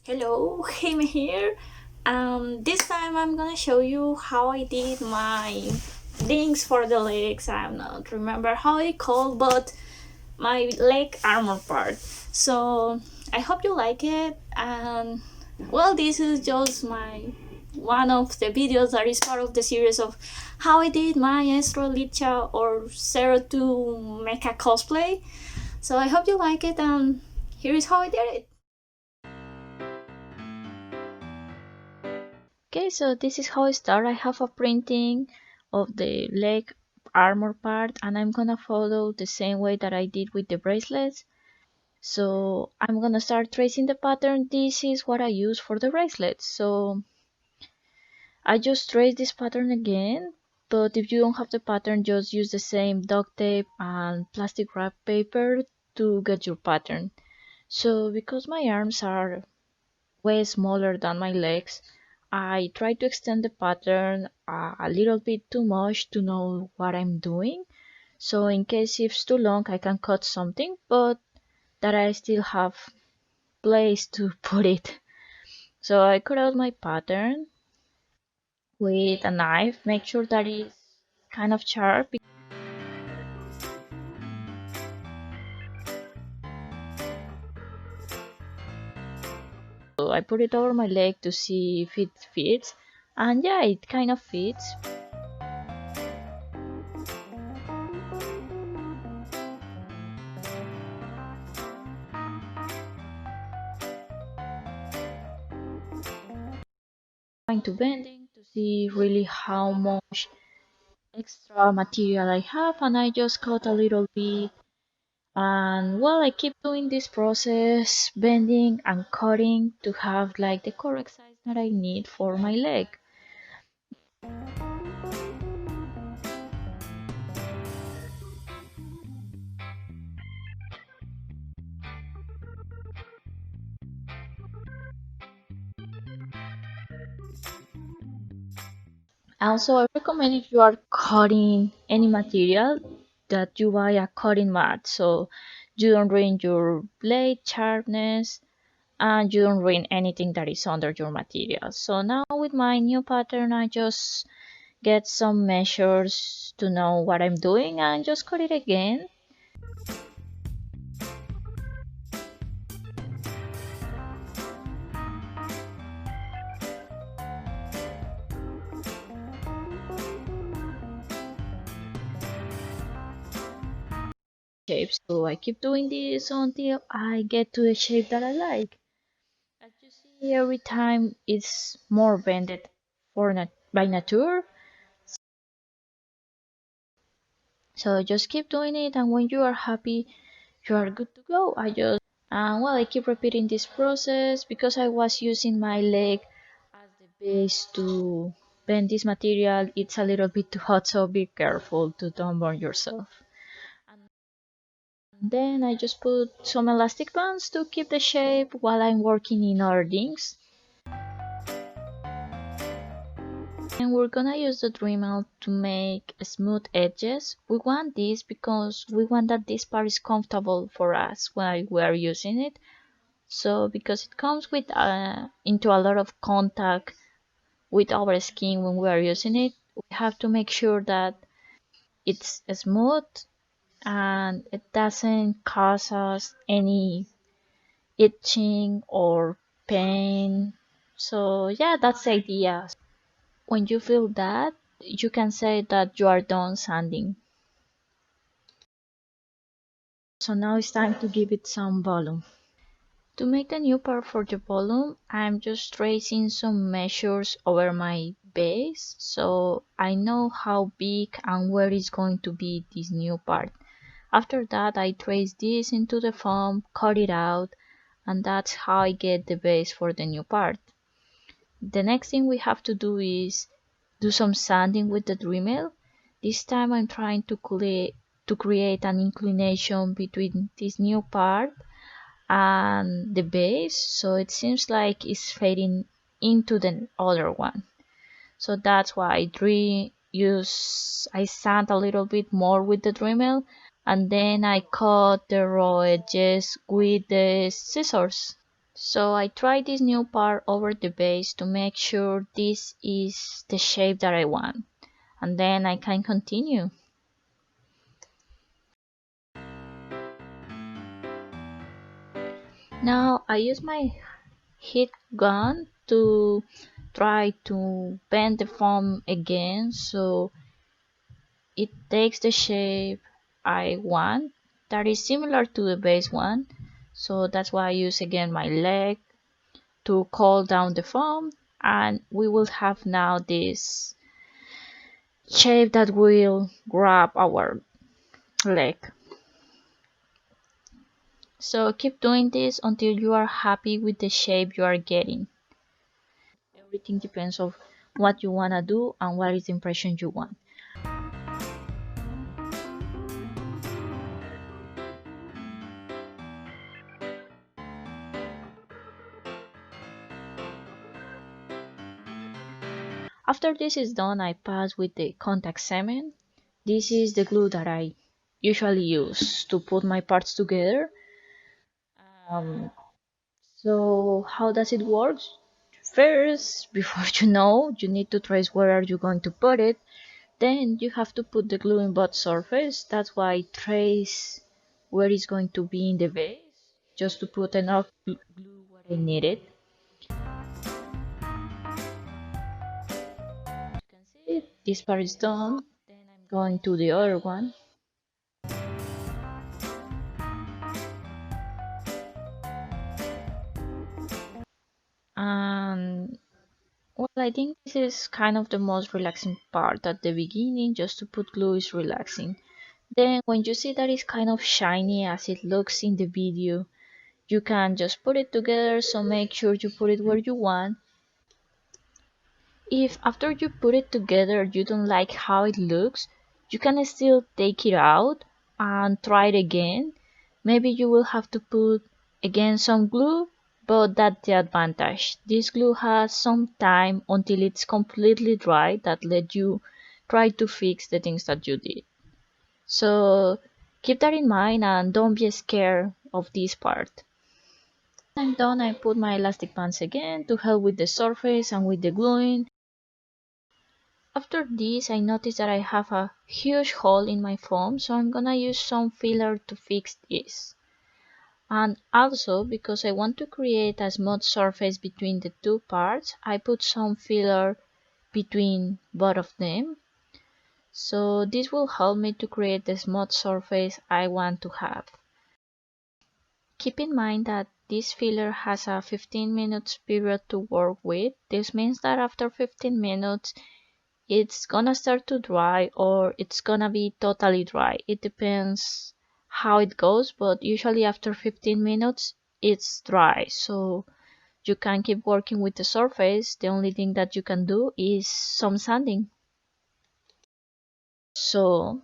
Hello, Him here. This time I'm gonna show you how I did my things for the legs. I'm not remember how it called, but my leg armor part. So I hope you like it. And well, this is just my one of the videos that is part of the series of how I did my Astro Licha or Zero to Mecha cosplay. So I hope you like it, and here is how I did it. Okay, so this is how I start. I have a printing of the leg armor part, and I'm gonna follow the same way that I did with the bracelets. So I'm gonna start tracing the pattern. This is what I use for the bracelets. So I just trace this pattern again, but if you don't have the pattern, just use the same duct tape and plastic wrap paper to get your pattern. So because my arms are way smaller than my legs, I try to extend the pattern a little bit too much to know what I'm doing. So in case it's too long, I can cut something, but that I still have place to put it. So I cut out my pattern with a knife, make sure that it's kind of sharp. So I put it over my leg to see if it fits, and yeah, it kind of fits. Trying to bending to see really how much extra material I have, and I just cut a little bit. And well, I keep doing this process, bending and cutting to have like the correct size that I need for my leg. Also, I recommend if you are cutting any material that you buy a cutting mat so you don't ruin your blade sharpness and you don't ruin anything that is under your material. So now with my new pattern, I just get some measures to know what I'm doing and just cut it again. Shape. So I keep doing this until I get to the shape that I like. As you see, every time it's more bended by nature. So just keep doing it, and when you are happy, you are good to go. Well, I keep repeating this process because I was using my leg as the base to bend this material. It's a little bit too hot, so be careful to don't burn yourself. Then I just put some elastic bands to keep the shape while I'm working in other things. And we're gonna use the Dremel to make smooth edges. We want this because we want that this part is comfortable for us while we are using it. So because it comes with into a lot of contact with our skin when we are using it, we have to make sure that it's smooth and it doesn't cause us any itching or pain. So yeah, that's the idea. When you feel that, you can say that you are done sanding. So now it's time to give it some volume. To make the new part for the volume, I'm just tracing some measures over my base so I know how big and where is going to be this new part. After that, I trace this into the foam, cut it out, and that's how I get the base for the new part. The next thing we have to do is do some sanding with the Dremel. This time I'm trying to create an inclination between this new part and the base, so it seems like it's fading into the other one. So that's why I sand a little bit more with the Dremel, and then I cut the raw edges with the scissors. So I tried this new part over the base to make sure this is the shape that I want, and then I can continue. Now I use my heat gun to try to bend the foam again so it takes the shape I want that is similar to the base one. So that's why I use again my leg to cool down the foam, and we will have now this shape that will grab our leg. So keep doing this until you are happy with the shape you are getting. Everything depends on what you want to do and what is the impression you want. After this is done, I pass with the contact cement. This is the glue that I usually use to put my parts together. Um, so how does it work? First, before you need to trace where are you going to put it. Then you have to put the glue in both surface. That's why I trace where it's going to be in the base, just to put enough glue where I need it. You can see it. This part is done. Then I'm going to the other one. And well, I think this is kind of the most relaxing part at the beginning. Just to put glue is relaxing. Then when you see that it's kind of shiny as it looks in the video, you can just put it together, so make sure you put it where you want. If after you put it together you don't like how it looks, you can still take it out and try it again. Maybe you will have to put again some glue, but that's the advantage. This glue has some time until it's completely dry that let you try to fix the things that you did. So keep that in mind and don't be scared of this part. When I'm done, I put my elastic bands again to help with the surface and with the gluing. After this, I noticed that I have a huge hole in my foam, so I'm gonna use some filler to fix this. And also, because I want to create a smooth surface between the two parts, I put some filler between both of them. So this will help me to create the smooth surface I want to have. Keep in mind that this filler has a 15 minutes period to work with. This means that after 15 minutes it's gonna start to dry or it's gonna be totally dry. It depends how it goes, but usually after 15 minutes it's dry. So you can keep working with the surface. The only thing that you can do is some sanding. So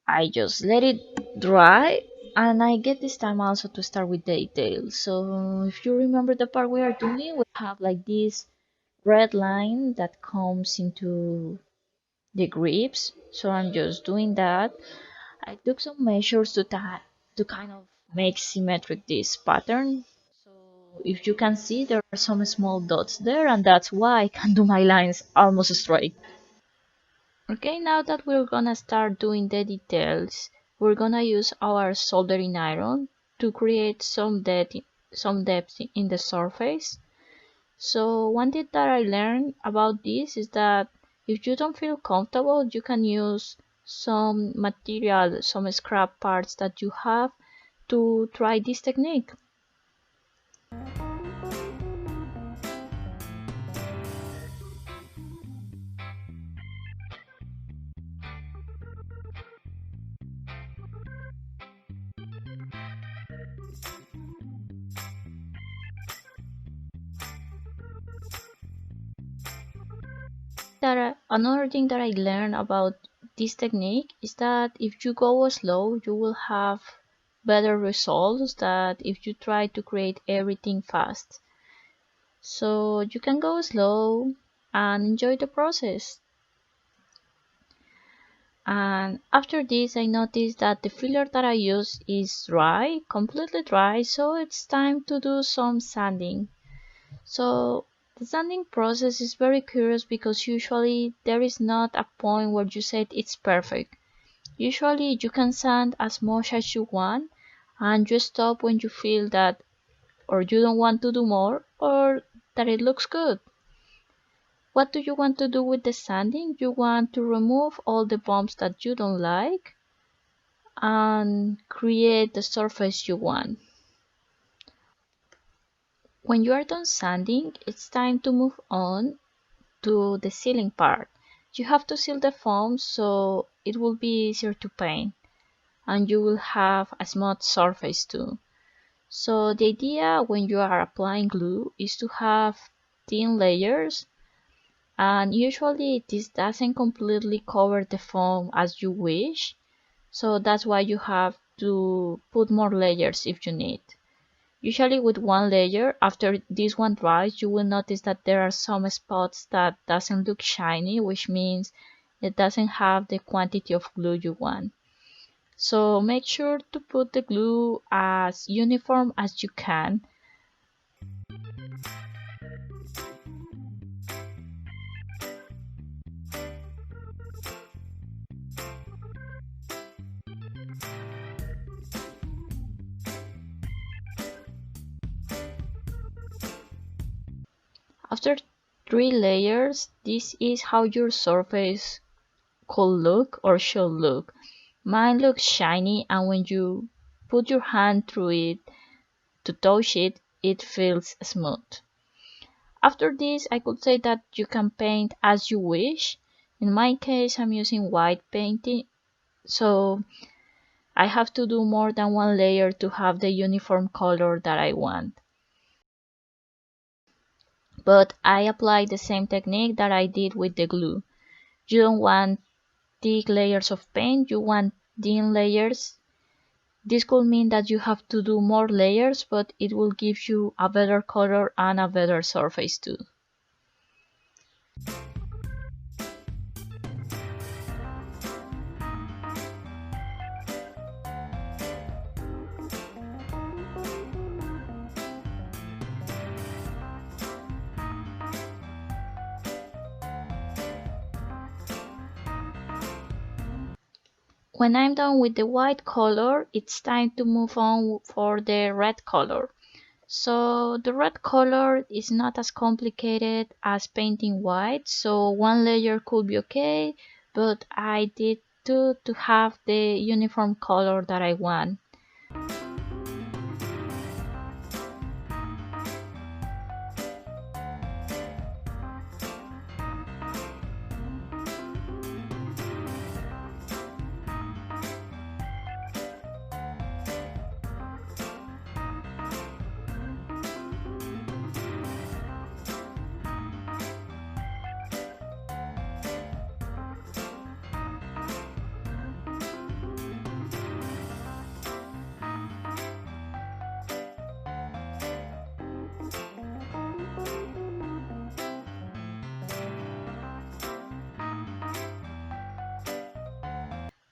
I just let it dry, and I get this time also to start with the details. So if you remember the part we are doing, we have like this red line that comes into the Greaves. So I'm just doing that. I took some measures to kind of make symmetric this pattern. So if you can see, there are some small dots there, and that's why I can do my lines almost straight. Okay, now that we're gonna start doing the details, we're gonna use our soldering iron to create some depth in the surface. So one thing that I learned about this is that if you don't feel comfortable, you can use some material, some scrap parts that you have to try this technique. Another thing that I learned about this technique is that if you go slow, you will have better results than if you try to create everything fast. So you can go slow and enjoy the process. And after this I noticed that the filler that I use is dry, completely dry, so it's time to do some sanding. So the sanding process is very curious because usually there is not a point where you said it's perfect. Usually you can sand as much as you want and you stop when you feel that or you don't want to do more or that it looks good. What do you want to do with the sanding? You want to remove all the bumps that you don't like and create the surface you want. When you are done sanding, it's time to move on to the sealing part. You have to seal the foam so it will be easier to paint and you will have a smooth surface too. So the idea when you are applying glue is to have thin layers, and usually this doesn't completely cover the foam as you wish, so that's why you have to put more layers if you need. Usually with one layer, after this one dries, you will notice that there are some spots that doesn't look shiny, which means it doesn't have the quantity of glue you want. So make sure to put the glue as uniform as you can. After 3 layers, this is how your surface could look or should look. Mine looks shiny, and when you put your hand through it to touch it, it feels smooth. After this, I could say that you can paint as you wish. In my case, I'm using white painting, so I have to do more than one layer to have the uniform color that I want. But I apply the same technique that I did with the glue. You don't want thick layers of paint, you want thin layers. This could mean that you have to do more layers, but it will give you a better color and a better surface too. When I'm done with the white color, it's time to move on for the red color. So the red color is not as complicated as painting white, so one layer could be okay, but I did two to have the uniform color that I want.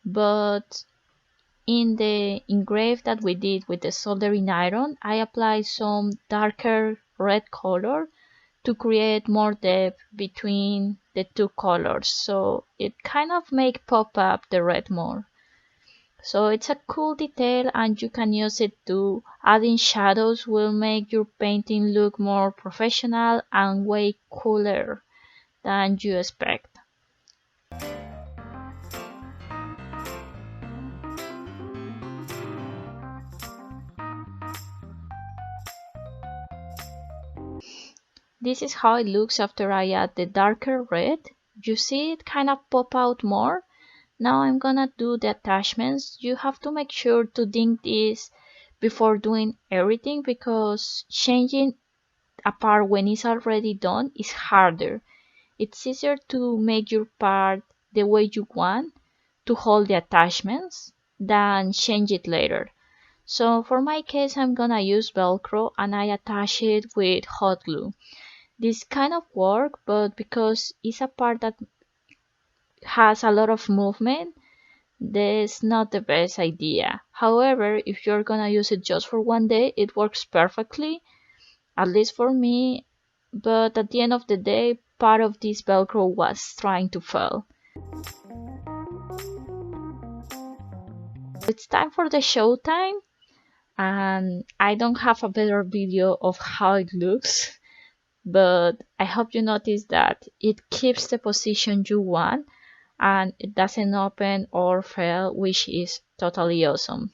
But in the engrave that we did with the soldering iron, I applied some darker red color to create more depth between the two colors, so it kind of make pop up the red more. So it's a cool detail and you can use it too. Adding shadows will make your painting look more professional and way cooler than you expect. This is how it looks after I add the darker red. You see it kind of pop out more. Now I'm gonna do the attachments. You have to make sure to ding this before doing everything because changing a part when it's already done is harder. It's easier to make your part the way you want to hold the attachments than change it later. So for my case I'm gonna use Velcro and I attach it with hot glue. This kind of work, but because it's a part that has a lot of movement, that's not the best idea. However, if you're gonna use it just for one day, it works perfectly, at least for me. But at the end of the day, part of this Velcro was trying to fail. It's time for the showtime, and I don't have a better video of how it looks, but I hope you notice that it keeps the position you want and it doesn't open or fail, which is totally awesome.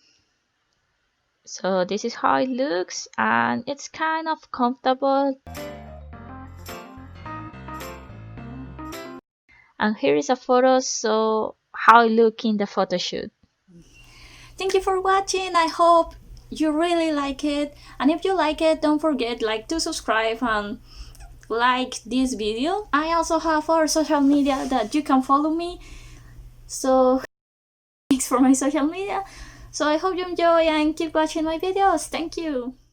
So this is how it looks, and it's kind of comfortable. And here is a photo, so how it look in the photo shoot. Thank you for watching. I hope you really like it. And if you like it, don't forget to subscribe and like this video. I also have our social media that you can follow me. So thanks for my social media. So I hope you enjoy and keep watching my videos. Thank you.